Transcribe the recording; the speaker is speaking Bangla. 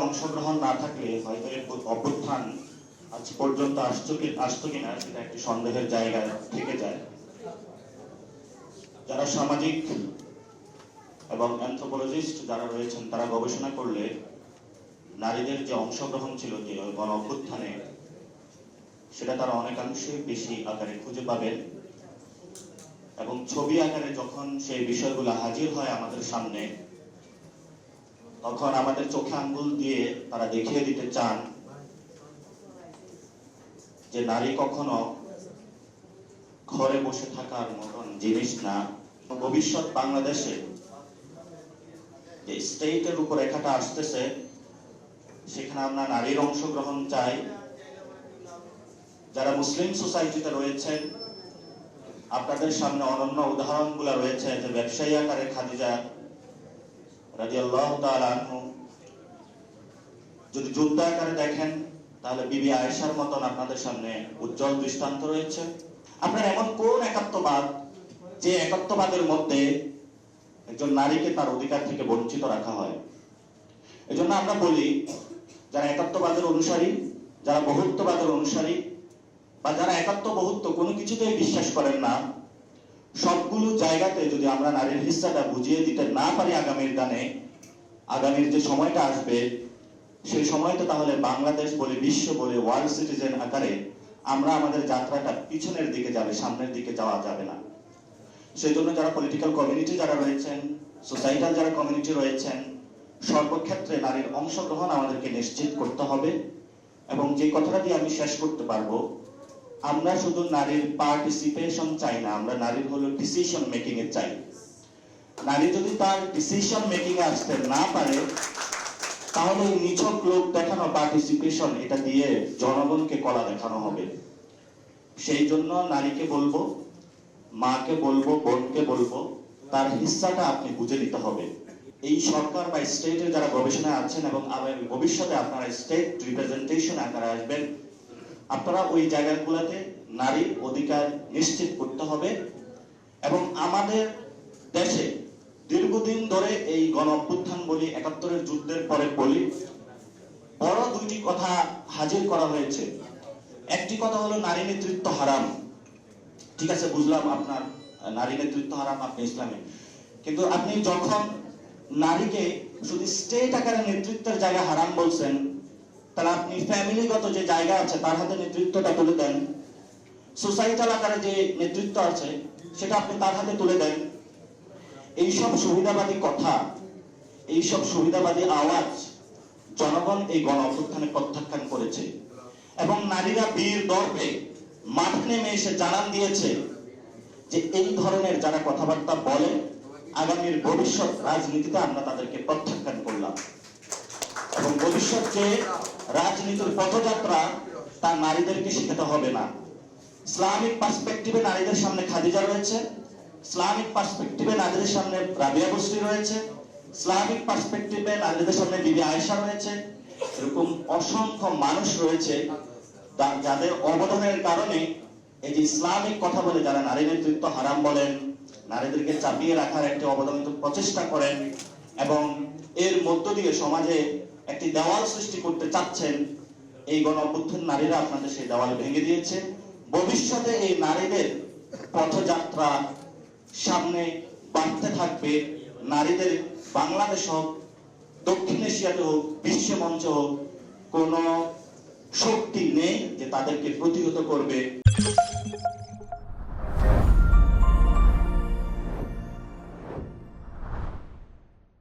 অংশগ্রহণ না থাকলে হয়তো এই অভ্যুত্থান আজ পর্যন্ত আসতো কিনা সেটা একটি সন্দেহের জায়গা থেকে যায়। যারা সামাজিক এবং অ্যানথ্রোপোলজিস্ট যারা রয়েছেন তারা গবেষণা করলে নারীদের যে অংশগ্রহণ ছিল যে গণ অভ্যুত্থানে সেটা তারা অনেকাংশে বেশি আকারে খুঁজে পাবেন এবং ছবি আকারে যখন সেই বিষয়গুলো হাজির হয় আমাদের সামনে তখন আমাদের চোখে আঙ্গুল দিয়ে তারা দেখিয়ে দিতে চান যে নারী কখনো ঘরে বসে থাকার মতন জিনিস না। ভবিষ্যৎ বাংলাদেশে যে স্টেটের উপর রেখাটা আসতেছে সেখানে আমরা নারীর অংশগ্রহণ চাই। যারা মুসলিম সোসাইটিতে রয়েছেন আপনাদের সামনে অনন্য উদাহরণগুলো রয়েছে যে ব্যবসায়ী আকারে খাদিজা রাদিয়াল্লাহু তাআলা আনহু, যদি যোদ্ধা আকারে দেখেন তাহলে বিবি আয়েশার মতন আপনাদের সামনে উজ্জ্বল দৃষ্টান্ত রয়েছে। আপনার এমন কোন একাত্মবাদ যে একাত্মবাদের মধ্যে একজন নারীকে তার অধিকার থেকে বঞ্চিত রাখা হয়? এজন্য আমরা বলি যারা একাত্মবাদের অনুসারী, যারা বহুত্ববাদের অনুসারী বা যারা একাত্ম বহুত্ব কোনো কিছুতেই বিশ্বাস করেন না, সবগুলো জায়গাতে যদি আমরা নারীর হিস্সাটা বুঝিয়ে দিতে না পারি আগামীর যে সময়টা আসবে সেই সময়টা তাহলে বাংলাদেশ বলে বিশ্ব বলে ওয়ার্ল্ড সিটিজেন আকারে আমরা আমাদের যাত্রাটা পিছনের দিকে যাবে, সামনের দিকে যাওয়া যাবে না। সেই জন্য যারা পলিটিক্যাল কমিউনিটি যারা রয়েছেন, সোসাইটাল যারা কমিউনিটি রয়েছেন, সর্বক্ষেত্রে নারীর অংশগ্রহণ আমাদেরকে নিশ্চিত করতে হবে। এবং যে কথাটা দিয়ে আমি শেষ করতে পারবো, আমরা শুধু নারীর পার্টিসিপেশন চাই না, আমরা নারীর হলো ডিসিশন মেকিং এর চাই। নারী যদি তার ডিসিশন মেকিং এ আসতে না পারে তাহলে নিছক লোক দেখানো পার্টিসিপেশন এটা দিয়ে জনগণকে কলা দেখানো হবে। সেই জন্য নারীকে বলবো, মাকে বলবো, বোনকে বলবো, তার হিস্সাটা আপনি বুঝে নিতে হবে। এই সরকার বা স্টেটের যারা গবেষণায় আছেন এবং ভবিষ্যতে আপনারা স্টেট রিপ্রেজেন্টেশন আকারে আসবেন, আপনারা ওই জায়গাগুলোতে নারীর অধিকার নিশ্চিত করতে হবে। এবং আমাদের দেশে দীর্ঘদিন ধরে এই গণ অভ্যুত্থান বলি, ৭১-এর যুদ্ধের পরে বলি, বড় দুইটি কথা হাজির করা হয়েছে। একটি কথা হলো নারী নেতৃত্ব হারাম। ঠিক আছে, বুঝলাম আপনার নারী নেতৃত্ব হারাম, আপনি ইসলামে, কিন্তু আপনি যখন নারীকে শুধু স্টেট আকারে নেতৃত্বের জায়গা হারাম বলছেন, তাহলে আপনি ফ্যামিলিগত যে জায়গা আছে তার হাতে নেতৃত্বটা তুলে দেন, সোসাইটাল আকারে যে নেতৃত্ব আছে সেটা আপনি তার হাতে তুলে দেন। এইসব সুবিধাবাদী কথা, এইসব সুবিধাবাদী আওয়াজ জনগণ এই গণ অভ্যুত্থানে প্রত্যাখ্যান করেছে এবং নারীরা বীর দর্পে মাঠে নেমে এসে জানান দিয়েছে যে এই ধরনের যারা কথাবার্তা বলে আগামীর ভবিষ্যৎ রাজনীতিতে আমরা তাদেরকে প্রত্যাখ্যান করলাম। এবং ভবিষ্যৎ যে রাজনীতির পথযাত্রা তা নারীদেরকে শেখাতে হবে না। ইসলামিক পার্সপেক্টিভে নারীদের সামনে খাদিজা রয়েছে, ইসলামিক পার্সপেক্টিভে নারীদের সামনে রাবিয়া বসরি রয়েছে, ইসলামিক পার্সপেক্টিভে নারীদের সামনে বিবি আয়েশা রয়েছে। এরকম অসংখ্য মানুষ রয়েছে যাদের অবদানের কারণে এই যে ইসলামিক কথা বলে যারা নারী নেতৃত্ব হারাম বলেন, নারীদেরকে চাপিয়ে রাখার একটি অবদানিত প্রচেষ্টা করেন এবং এর মধ্য দিয়ে সমাজে একটি দেওয়াল সৃষ্টি করতে চাচ্ছেন, এই গণ অভ্যুত্থান নারীরা আপনাদের সেই দেওয়াল ভেঙে দিয়েছে। ভবিষ্যতে এই নারীদের পথযাত্রা সামনে বাড়তে থাকবে। নারীদের বাংলাদেশ হোক, দক্ষিণ এশিয়াতে হোক, বিশ্ব মঞ্চে হোক, কোন শক্তি নেই যে তাদেরকে প্রতিহত করবে।